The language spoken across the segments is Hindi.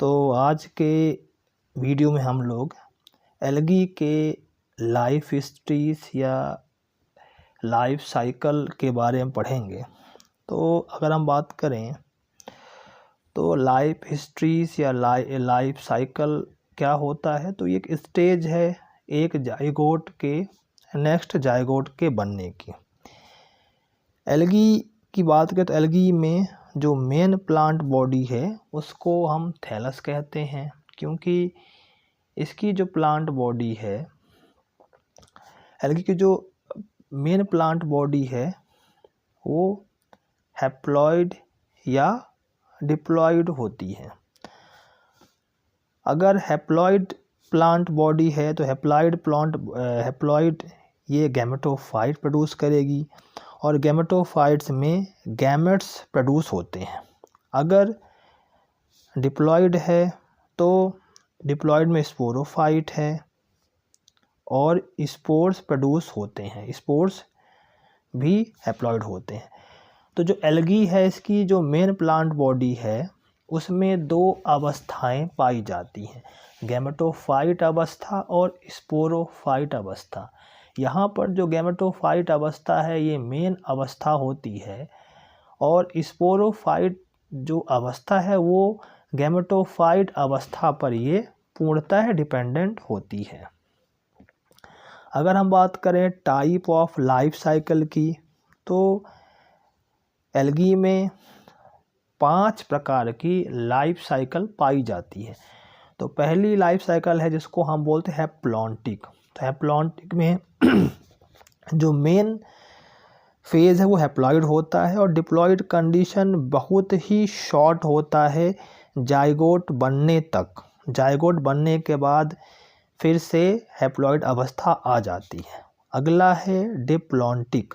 तो आज के वीडियो में हम लोग एल्गी के लाइफ हिस्ट्रीज या लाइफ साइकिल के बारे में पढ़ेंगे। तो अगर हम बात करें तो लाइफ हिस्ट्रीज या लाइफ साइकिल क्या होता है, तो ये एक स्टेज है एक जाइगोट के नेक्स्ट जाइगोट के बनने की। एल्गी की बात करें तो एल्गी में जो मेन प्लांट बॉडी है उसको हम थैलस कहते हैं, क्योंकि इसकी जो प्लांट बॉडी है, एल्गी की जो मेन प्लांट बॉडी है वो हैप्लॉइड या डिप्लॉइड होती है। अगर हैप्लॉइड प्लांट बॉडी है तो हैप्लॉइड ये गैमेटोफाइट प्रोड्यूस करेगी और गैमेटोफाइट्स में गैमेट्स प्रोड्यूस होते हैं। अगर डिप्लॉइड है तो डिप्लॉइड में स्पोरोफाइट है और स्पोर्स प्रोड्यूस होते हैं, स्पोर्स भी हैप्लॉइड होते हैं। तो जो एल्गी है इसकी जो मेन प्लांट बॉडी है उसमें दो अवस्थाएं पाई जाती हैं, गैमेटोफाइट अवस्था और स्पोरोफाइट अवस्था। यहाँ पर जो गैमेटोफाइट अवस्था है ये मेन अवस्था होती है और स्पोरोफाइट जो अवस्था है वो गैमेटोफाइट अवस्था पर ये पूर्णतः डिपेंडेंट होती है। अगर हम बात करें टाइप ऑफ लाइफ साइकिल की तो एल्गी में 5 प्रकार की लाइफ साइकिल पाई जाती है। तो पहली लाइफ साइकिल है जिसको हम बोलते हैं हैप्लॉन्टिक। तो हैप्लॉन्टिक में जो मेन फेज़ है वो हैप्लॉइड होता है और डिप्लॉइड कंडीशन बहुत ही शॉर्ट होता है जाइगोट बनने तक। जाइगोट बनने के बाद फिर से हैप्लॉइड अवस्था आ जाती है। अगला है डिप्लॉन्टिक।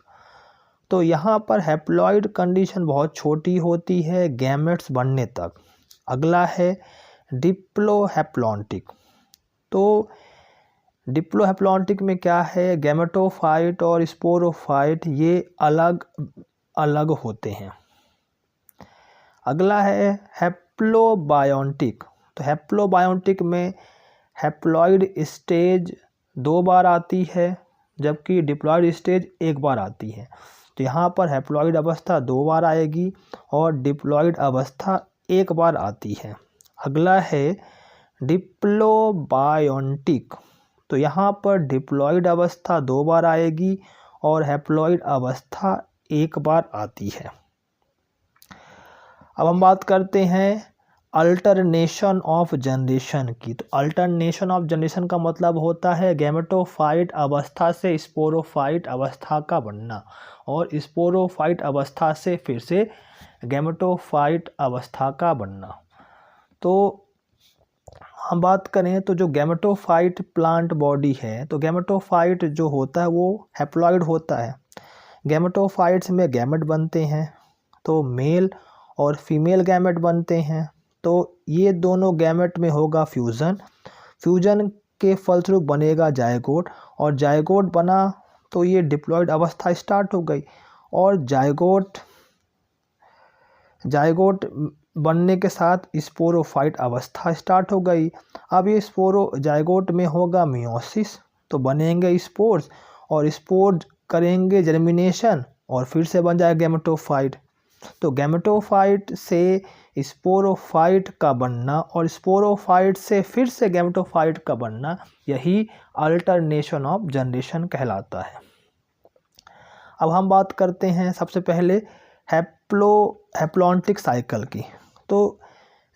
तो यहाँ पर हैप्लॉइड कंडीशन बहुत छोटी होती है गैमेट्स बनने तक। अगला है डिप्लोहैप्लॉन्टिक। तो डिप्लोहैप्लॉन्टिक में क्या है, गैमेटोफाइट और स्पोरोफाइट ये अलग अलग होते हैं। अगला है हैप्लोबायोन्टिक। तो हैप्लोबायोन्टिक में हैप्लॉइड स्टेज 2 बार आती है जबकि डिप्लॉइड स्टेज 1 बार आती है। तो यहाँ पर हैप्लॉइड अवस्था 2 बार आएगी और डिप्लॉइड अवस्था 1 बार आती है। अगला है डिप्लोबायोन्टिक। तो यहाँ पर डिप्लॉइड अवस्था 2 बार आएगी और हैप्लॉइड अवस्था 1 बार आती है। अब हम बात करते हैं अल्टरनेशन ऑफ जनरेशन की। तो अल्टरनेशन ऑफ जनरेशन का मतलब होता है गैमेटोफाइट अवस्था से स्पोरोफाइट अवस्था का बनना और स्पोरोफाइट अवस्था से फिर से गैमेटोफाइट अवस्था का बनना। तो हम बात करें तो जो गैमेटोफाइट प्लांट बॉडी है तो गैमेटोफाइट जो होता है वो हैप्लॉइड होता है। गैमेटोफाइट्स में गैमेट बनते हैं, तो मेल और फीमेल गैमेट बनते हैं। तो ये दोनों गैमेट में होगा फ्यूज़न, फ्यूजन के फलस्वरूप बनेगा जाइगोट और जाइगोट बना तो ये डिप्लॉइड अवस्था स्टार्ट हो गई और जाइगोट बनने के साथ स्पोरोफाइट अवस्था स्टार्ट हो गई। अब ये जाइगोट में होगा मियोसिस, तो बनेंगे स्पोर्स और स्पोर करेंगे जर्मिनेशन और फिर से बन जाएगा गैमेटोफाइट। तो गैमेटोफाइट से स्पोरोफाइट का बनना और स्पोरोफाइट से फिर से गैमेटोफाइट का बनना, यही अल्टरनेशन ऑफ जनरेशन कहलाता है। अब हम बात करते हैं सबसे पहले हैप्लॉन्टिक साइकिल की। तो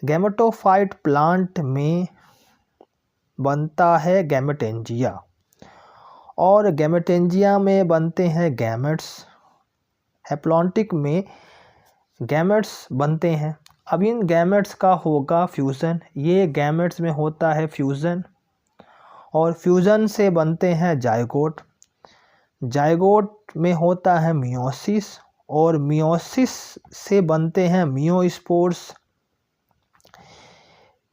गैमेटोफाइट प्लांट में बनता है गैमेटेंजिया और गैमेटेंजिया में बनते हैं गैमेट्स। हैप्लॉन्टिक में गैमेट्स बनते हैं। अब इन गैमेट्स का होगा फ्यूज़न, ये गैमेट्स में होता है फ्यूज़न और फ्यूज़न से बनते हैं जाइगोट। जाइगोट में होता है मियोसिस और मियोसिस से बनते हैं मियोस्पोर्स।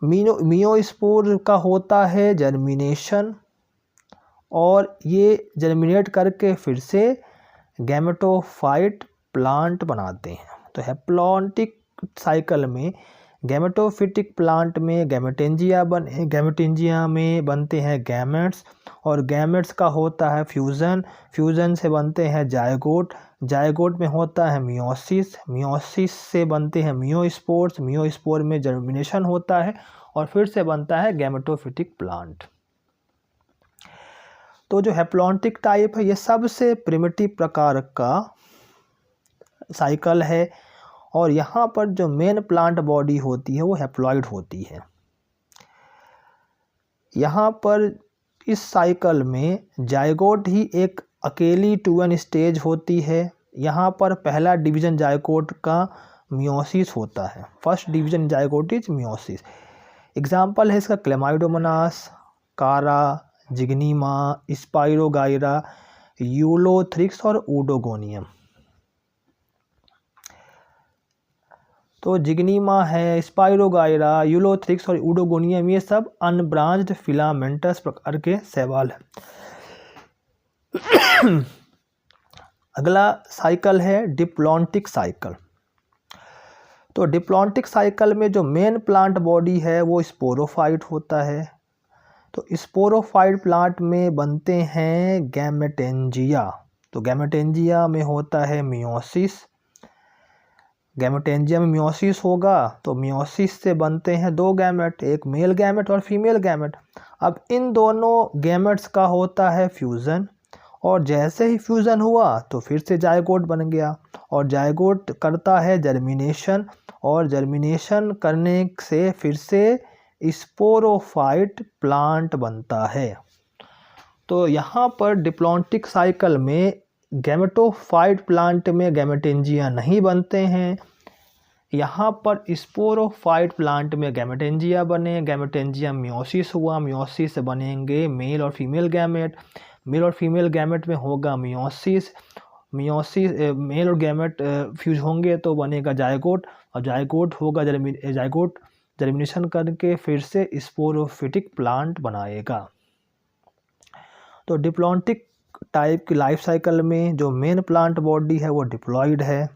मियोस्पोर का होता है जर्मिनेशन और ये जर्मिनेट करके फिर से गैमेटोफाइट प्लांट बनाते हैं। तो हैप्लॉन्टिक साइकिल में गैमेटोफिटिक प्लांट में गैमेटेंजिया में बनते हैं गैमेट्स, और गैमेट्स का होता है फ्यूज़न, फ्यूज़न से बनते हैं जायगोट, जायगोट में होता है मियोसिस, मियोसिस से बनते हैं मियोस्पोर्स, मियोस्पोर में जर्मिनेशन होता है और फिर से बनता है गैमेटोफिटिक प्लांट। तो जो हैप्लॉन्टिक टाइप है ये सबसे प्रिमिटिव प्रकार का साइकिल है, और यहाँ पर जो मेन प्लांट बॉडी होती है वो हैप्लॉइड होती है। यहाँ पर इस साइकिल में जायगोट ही एक अकेली 2n स्टेज होती है। यहाँ पर पहला डिवीज़न जायगोट का मियोसिस होता है, first division zygote is meiosis. Example है इसका क्लेमाइडोमोनास, कारा, जिग्नीमा, स्पाइरोगाइरा, यूलोथ्रिक्स और ऊडोगोनियम। तो जिग्नीमा है, स्पाइरोगाइरा, यूलोथ्रिक्स और ऊडोगोनियम ये सब अनब्रांच्ड फिलामेंटस प्रकार के शैवाल हैं। अगला साइकिल है डिप्लॉन्टिक साइकिल। तो डिप्लॉन्टिक साइकिल में जो मेन प्लांट बॉडी है वो स्पोरोफाइट होता है। तो स्पोरोफाइट प्लांट में बनते हैं गैमेटेंजिया। तो गैमेटेंजिया में होता है मियोसिस, गैमेटेंजिया में मियोसिस होगा तो मियोसिस से बनते हैं दो गैमेट, एक मेल गैमेट और फीमेल गैमेट। अब इन दोनों गैमेट्स का होता है फ्यूज़न, और जैसे ही फ्यूज़न हुआ तो फिर से जायगोट बन गया, और जायगोट करता है जर्मिनेशन, और जर्मिनेशन करने से फिर से स्पोरोफाइट प्लांट बनता है। तो यहाँ पर डिप्लॉन्टिक साइकिल में गैमेटोफाइट प्लांट में गैमेटेंजिया नहीं बनते हैं, यहाँ पर स्पोरोफाइट प्लांट में गैमेटेंजिया बने, गैमेटेंजिया मियोसिस हुआ, मियोसिस से बनेंगे मेल और फीमेल गैमेट, मेल और फीमेल गैमेट में होगा मियोसिस, मियोसिस मेल और गैमेट फ्यूज होंगे तो बनेगा जायगोट, और जायगोट होगा जायगोट जर्मिनेशन करके फिर से स्पोरोफिटिक प्लांट बनाएगा। तो डिप्लॉन्टिक टाइप की लाइफ साइकिल में जो मेन प्लांट बॉडी है वो डिप्लॉइड है।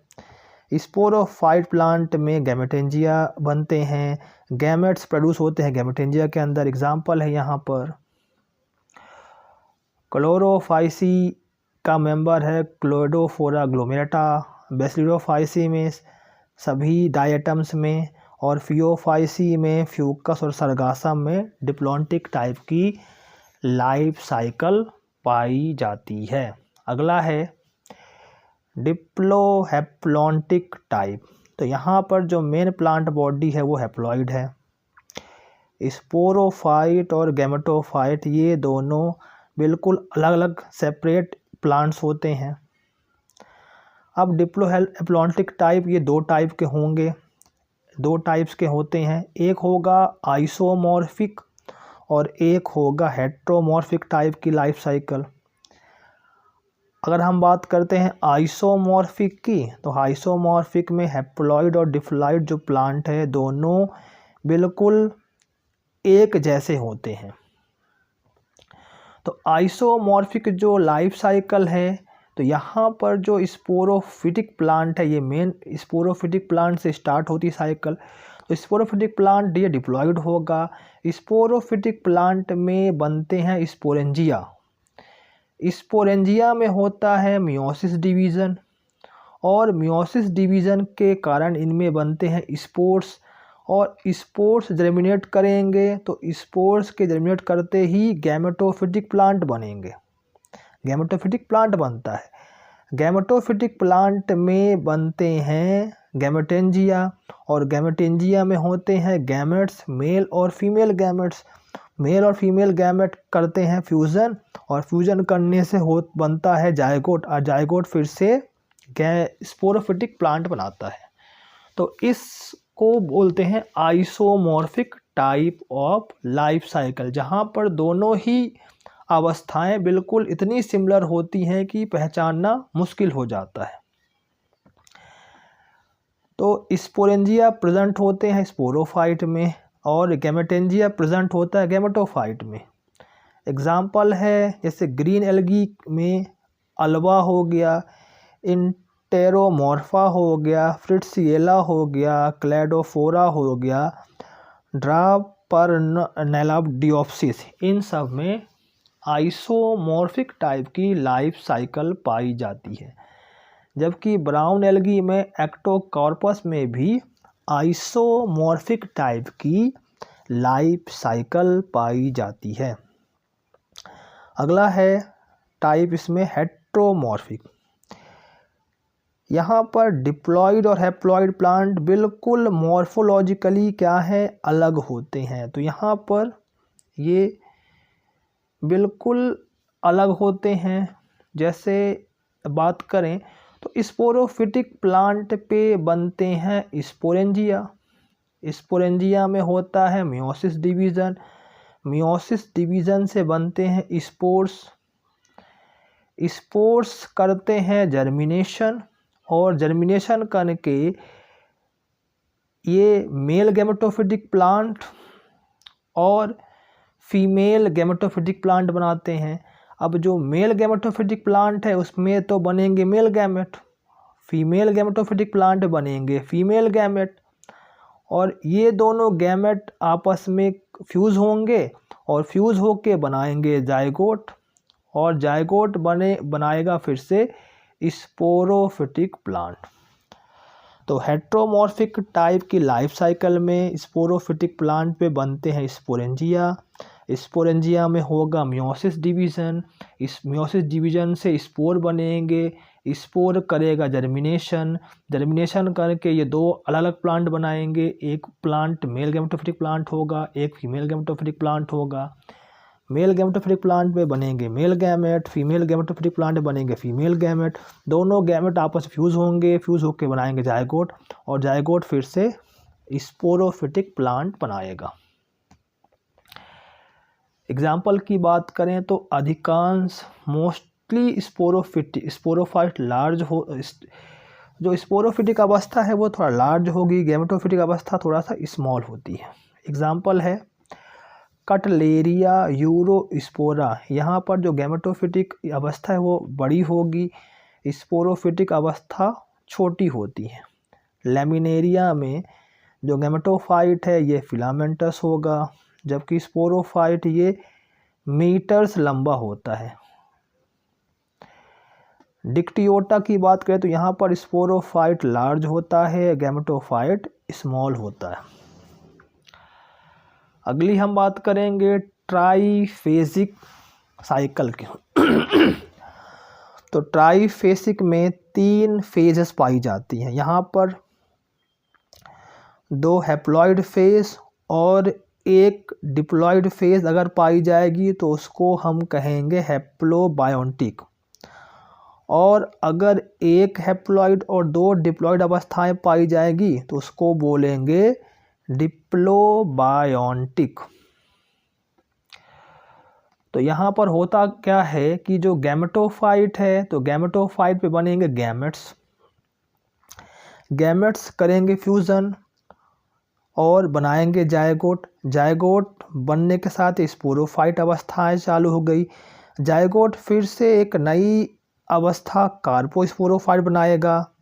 स्पोरोफाइट प्लांट में गैमेटेंजिया बनते हैं, गैमेट्स प्रोड्यूस होते हैं गैमेटेंजिया के अंदर। एग्जाम्पल है यहाँ पर क्लोरोफाइसी का मेंबर है क्लोइडोफोरा ग्लोमेरेटा, बेसिलोफाइसी में सभी डायटम्स में, और फियोफाइसी में फ्यूकस और सरगासम में डिप्लॉन्टिक टाइप की लाइफ साइकिल पाई जाती है। अगला है डिप्लोहैप्लॉन्टिक टाइप। तो यहाँ पर जो मेन प्लांट बॉडी है वो हैप्लॉइड है। स्पोरोफाइट और गैमेटोफाइट ये दोनों बिल्कुल अलग अलग सेपरेट प्लांट्स होते हैं। अब डिप्लोहैप्लॉन्टिक टाइप ये दो टाइप के होंगे, दो टाइप्स के होते हैं, एक होगा आइसोमॉर्फिक और एक होगा हेट्रोमॉर्फिक टाइप की लाइफ साइकिल। अगर हम बात करते हैं आइसोमॉर्फिक की, तो आइसोमॉर्फिक में हैप्लॉइड और डिप्लॉइड जो प्लांट है दोनों बिल्कुल एक जैसे होते हैं। तो आइसोमॉर्फिक जो लाइफ साइकिल है, तो यहाँ पर जो स्पोरोफिटिक प्लांट है ये मेन स्पोरोफिटिक प्लांट से स्टार्ट होती साइकिल। तो स्पोरोफिटिक प्लांट ये डिप्लॉइड होगा। स्पोरोफिटिक प्लांट में बनते हैं स्पोरेंजिया, स्पोरेंजिया में होता है मियोसिस डिवीज़न, और मियोसिस डिवीज़न के कारण इनमें बनते हैं स्पोर्स, और स्पोर्स जर्मिनेट करेंगे तो स्पोर्स के जर्मिनेट करते ही गैमेटोफिटिक प्लांट बनेंगे, गैमेटोफिटिक प्लांट बनता है। गैमेटोफिटिक प्लांट में बनते हैं गैमेटेंजिया, और गैमेटेंजिया में होते हैं गैमेट्स, मेल और फीमेल गैमेट्स। मेल और फीमेल गैमेट करते हैं फ्यूज़न, और फ्यूज़न करने से बनता है जायगोट, और जायगोट फिर से स्पोरोफिटिक प्लांट बनाता है। तो इसको बोलते हैं isomorphic type of life cycle, जहाँ पर दोनों ही अवस्थाएं बिल्कुल इतनी सिमिलर होती हैं कि पहचानना मुश्किल हो जाता है। तो स्पोरेंजिया प्रेजेंट होते हैं स्पोरोफाइट में, और गैमेटेंजिया प्रेजेंट होता है गैमेटोफाइट में। एग्जाम्पल है जैसे ग्रीन एल्गी में अल्वा हो गया, टेरोमॉर्फा हो गया, फ्रिट्सिएला हो गया, क्लैडोफोरा हो गया, ड्रापर्नैलाडियोप्सिस, इन सब में आइसोमॉर्फिक टाइप की लाइफ साइकिल पाई जाती है। जबकि ब्राउन एल्गी में एक्टोकॉर्पस में भी आइसोमॉर्फिक टाइप की लाइफ साइकिल पाई जाती है। अगला है टाइप इसमें हेट्रोमॉर्फिक। यहाँ पर डिप्लॉयड और हैप्लॉयड प्लांट बिल्कुल मॉर्फोलॉजिकली क्या है, अलग होते हैं। तो यहाँ पर ये बिल्कुल अलग होते हैं। जैसे बात करें तो स्पोरोफिटिक प्लांट पे बनते हैं स्पोरेंजिया। स्पोरेंजिया में होता है मियोसिस डिवीज़न, मियोसिस डिवीज़न से बनते हैं स्पोर्स, स्पोर्स करते हैं जर्मिनेशन, और जर्मिनेशन करके ये मेल गैमेटोफिटिक प्लांट और फीमेल गैमेटोफिटिक प्लांट बनाते हैं। अब जो मेल गैमेटोफिटिक प्लांट है उसमें तो बनेंगे male gamete, female gametophytic plant बनेंगे फीमेल गैमेट, और ये दोनों गैमेट आपस में फ्यूज़ होंगे और फ्यूज़ होके बनाएंगे जायगोट, और जायगोट बनाएगा फिर से स्पोरोफिटिक प्लांट। तो हेट्रोमॉर्फिक टाइप की लाइफ साइकिल में स्पोरोफिटिक प्लांट पे बनते हैं स्पोरेंजिया, स्पोरेंजिया में होगा मियोसिस डिवीज़न, इस मियोसिस डिवीज़न से स्पोर बनेंगे, स्पोर करेगा जर्मिनेशन, जर्मिनेशन करके ये दो अलग अलग प्लांट बनाएंगे, एक प्लांट मेल गैमेटोफिटिक प्लांट होगा, एक फीमेल गैमेटोफिटिक प्लांट होगा। मेल गैमेटोफिटिक प्लांट में बनेंगे male gamete, female gametophytic plant में बनेंगे फीमेल गैमेट, दोनों गैमेट आपस में फ्यूज़ होंगे, फ्यूज़ होकर बनाएंगे जायगोट, और जायगोट फिर से स्पोरोफिटिक प्लांट बनाएगा। एग्जाम्पल की बात करें तो अधिकांश मोस्टली स्पोरोफाइट लार्ज हो, जो स्पोरोफिटिक अवस्था है वो थोड़ा लार्ज होगी, गैमेटोफिटिक अवस्था थोड़ा सा स्मॉल होती है। एग्जाम्पल है कटलेरिया यूरोस्पोरा, यहाँ पर जो गैमेटोफिटिक अवस्था है वो बड़ी होगी, स्पोरोफिटिक अवस्था छोटी होती है। लैमिनेरिया में जो गैमेटोफाइट है ये फिलामेंटस होगा, जबकि स्पोरोफाइट ये मीटर्स लंबा होता है। डिक्टियोटा की बात करें तो यहाँ पर स्पोरोफाइट लार्ज होता है, गैमेटोफाइट स्मॉल होता है। अगली हम बात करेंगे ट्राइफेसिक साइकिल की। तो ट्राइफेसिक में 3 फेजेस पाई जाती हैं। यहाँ पर 2 हैप्लॉइड फेज और एक डिप्लॉइड फेज अगर पाई जाएगी तो उसको हम कहेंगे हैप्लोबायोटिक, और अगर एक हैप्लॉइड और 2 डिप्लॉइड अवस्थाएं पाई जाएगी तो उसको बोलेंगे डिप्लोबायोटिक। तो यहाँ पर होता क्या है कि जो गैमेटोफाइट है तो गैमेटोफाइट पे बनेंगे गैमेट्स, गैमेट्स करेंगे फ्यूज़न और बनाएंगे जायगोट, जायगोट बनने के साथ स्पोरोफाइट अवस्थाएं चालू हो गई, जायगोट फिर से एक नई अवस्था कार्पोस्पोरोफाइट बनाएगा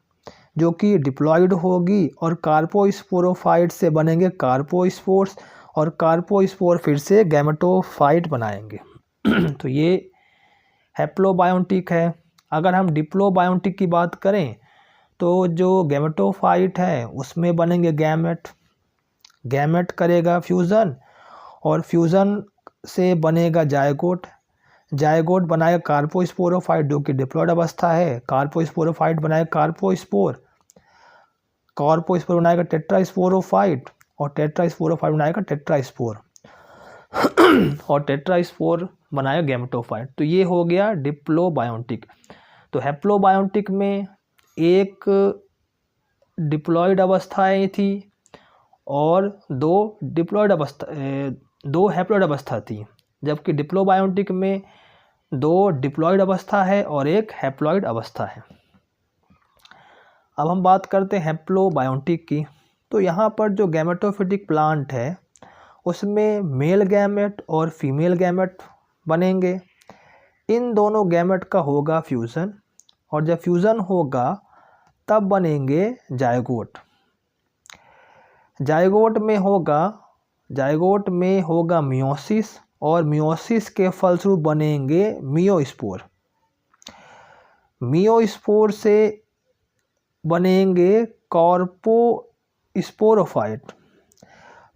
जो कि डिप्लॉइड होगी, और कार्पोस्पोरोफाइट से बनेंगे कार्पोस्पोर्स, और कार्पोस्पोर फिर से गैमेटोफाइट बनाएंगे। तो ये हैप्लोबायोटिक है। अगर हम डिप्लोबायोटिक की बात करें तो जो गैमेटोफाइट है उसमें बनेंगे गैमेट, गैमेट करेगा फ्यूज़न और फ्यूज़न से बनेगा जायगोट, जायगोट बनाएगा कार्पोस्पोरोफाइट जो कि डिप्लॉइड अवस्था है, कार्पोस्पोरोफाइट बनाएगा कार्पोस्पोर, कार्पोस्पोर बनाएगा टेट्रास्पोरोफाइट, और टेट्रास्पोरोफाइट बनाएगा टेट्रास्पोर, और टेट्रास्पोर बनाएगा गैमेटोफाइट। तो ये हो गया डिप्लोबायोटिक। तो हैप्लोबायोटिक में एक डिप्लॉइड अवस्थाएं थी और 2 हैप्लॉइड अवस्था थी, जबकि डिप्लोबायोटिक में 2 डिप्लॉइड अवस्था है और एक हैप्लॉइड अवस्था है। अब हम बात करते हैं हैप्लोबायोटिक की। तो यहाँ पर जो गैमेटोफिटिक प्लांट है उसमें मेल गैमेट और फीमेल गैमेट बनेंगे, इन दोनों गैमेट का होगा फ्यूज़न, और जब फ्यूज़न होगा तब बनेंगे जायगोट। जायगोट में होगा मियोसिस और मियोसिस के फलस्वरूप बनेंगे मियोस्पोर। मियोस्पोर से बनेंगे कार्पोस्पोरोफाइट।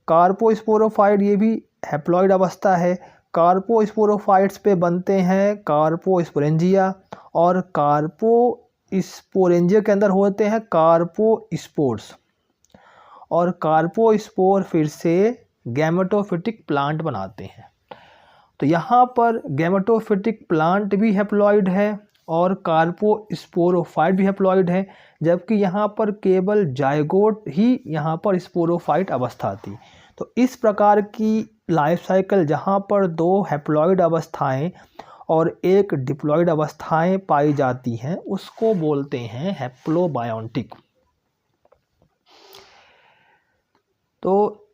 कार्पोस्पोरोफाइट ये भी हैप्लॉइड अवस्था है। कार्पोस्पोरोफाइट्स पे बनते हैं कार्पोस्पोरेंजिया और कार्पोस्पोरेंजिया के अंदर होते हैं कार्पोस्पोर्स और कार्पोस्पोर फिर से गैमेटोफिटिक प्लांट बनाते हैं। तो यहाँ पर गैमेटोफिटिक प्लांट भी हैप्लॉइड है और कार्पोस्पोरोफाइट भी हैप्लॉइड है, जबकि यहाँ पर केवल जायगोट ही यहाँ पर स्पोरोफाइट अवस्था थी। तो इस प्रकार की लाइफ साइकिल जहाँ पर 2 हैप्लॉइड अवस्थाएं और एक डिप्लॉइड अवस्थाएं पाई जाती हैं उसको बोलते हैं हैप्लोबायोटिक। तो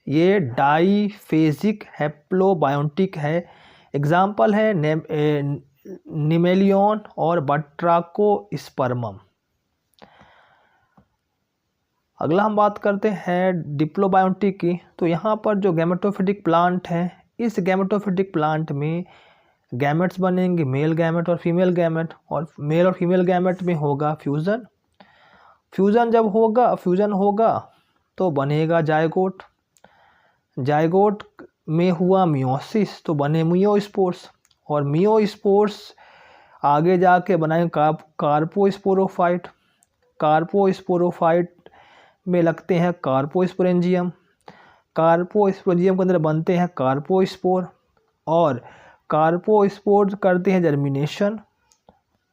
ये डाईफेजिक हैप्लोबायोटिक है। एग्जाम्पल है निमेलियन और बट्राकोस्पर्मम। अगला हम बात करते हैं डिप्लोबायोटिक की। तो यहाँ पर जो गैमेटोफिटिक प्लांट है, इस गैमेटोफिटिक प्लांट में गैमेट्स बनेंगे मेल गैमेट और फीमेल गैमेट, और मेल और फीमेल गैमेट में होगा फ्यूज़न। फ्यूज़न होगा तो बनेगा जायगोट। जायगोट में हुआ मियोसिस तो बने मियोस्पोर्स और मियोस्पोर्स आगे जाके बनाएंगे कार्पोस्पोरोफाइट। कार्पोस्पोरोफाइट में लगते हैं कार्पोस्पोरेंजियम। कार्पोस्पोरेंजियम के अंदर बनते हैं कार्पोस्पोर और कार्पोस्पोर करते हैं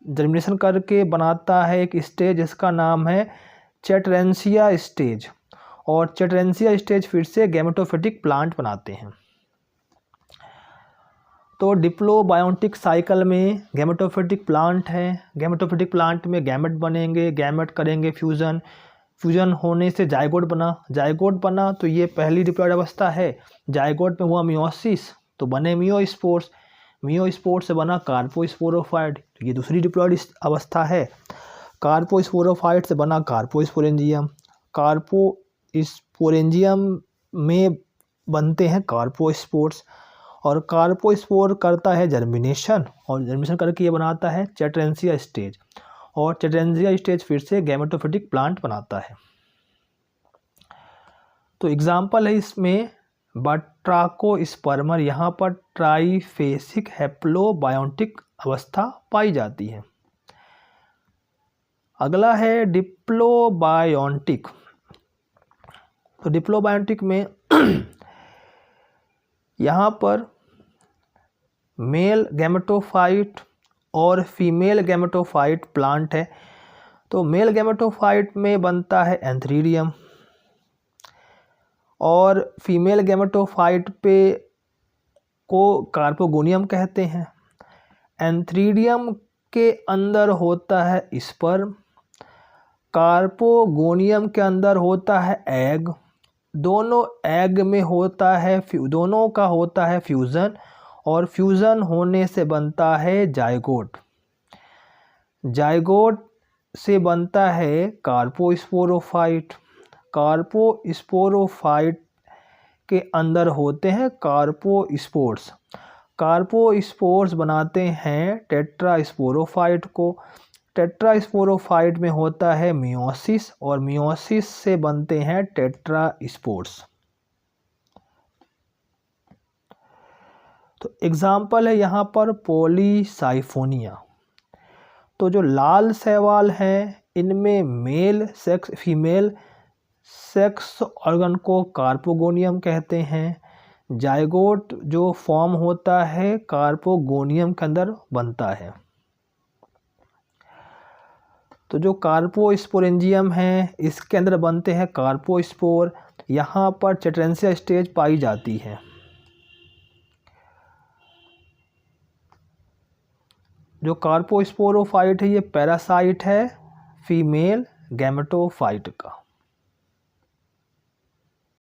जर्मिनेशन करके बनाता है एक स्टेज जिसका नाम है चैटरेंसिया स्टेज, और चैटरेंसिया स्टेज फिर से गैमेटोफिटिक प्लांट बनाते हैं। तो डिप्लोबायोटिक साइकिल में गैमेटोफिटिक प्लांट है। गैमेटोफिटिक प्लांट में गैमेट बनेंगे, गैमेट करेंगे फ्यूज़न, फ्यूज़न होने से जायगोट बना तो ये पहली डिप्लॉयड अवस्था है। जायगोट में हुआ मियोसिस तो बने मियोस्पोर्स, मियोस्पोर्स से बना कार्पोस्पोरोफाइट, तो ये दूसरी डिप्लॉयड अवस्था है। कार्पोस्पोरोफाइट से बना कार्पोस्पोरेंजियम, कार्पोस्पोरेंजियम में बनते हैं कार्पोस्पोर्स और कार्पोस्पोर करता है जर्मिनेशन और जर्मिनेशन करके ये बनाता है चैटरेंसिया स्टेज और चैटरेंसिया स्टेज फिर से गैमेटोफिटिक प्लांट बनाता है। तो एग्जाम्पल है इसमें बट्राकोस्पर्मर, यहाँ पर ट्राइफेसिक हैप्लोबायोटिक अवस्था पाई जाती है। अगला है डिप्लोबायोटिक। तो डिप्लोबायोटिक में यहाँ पर मेल गैमेटोफाइट और फीमेल गैमेटोफाइट प्लांट है। तो मेल गैमेटोफाइट में बनता है एंथ्रीडियम और फीमेल गैमेटोफाइट पे को कार्पोगोनियम कहते हैं। एंथ्रीडियम के अंदर होता है स्पर्म, कार्पोगोनियम के अंदर होता है एग। दोनों एग में होता है दोनों का होता है फ्यूज़न और फ्यूज़न होने से बनता है जायगोट। जायगोट से बनता है कार्पोस्पोरोफाइट। कार्पोस्पोरोफाइट के अंदर होते हैं कार्पोस्पोर्स। कार्पोस्पोर्स बनाते हैं टेट्रास्पोरोफाइट को। टेट्रास्पोरोफाइट में होता है मियोसिस और मियोसिस से बनते हैं टेट्रास्पोर्स। तो एग्जाम्पल है यहाँ पर पॉलीसाइफोनिया। तो जो लाल शैवाल हैं इनमें male sex female sex organ को कार्पोगोनियम कहते हैं। जायगोट जो फॉर्म होता है कार्पोगोनियम के अंदर बनता है। तो जो कार्पोस्पोरेंजियम है इसके अंदर बनते हैं कार्पोस्पोर। यहाँ पर चैटरेंसिया स्टेज पाई जाती है। जो कार्पोस्पोरोफाइट है ये पैरासाइट है फीमेल गैमेटोफाइट का।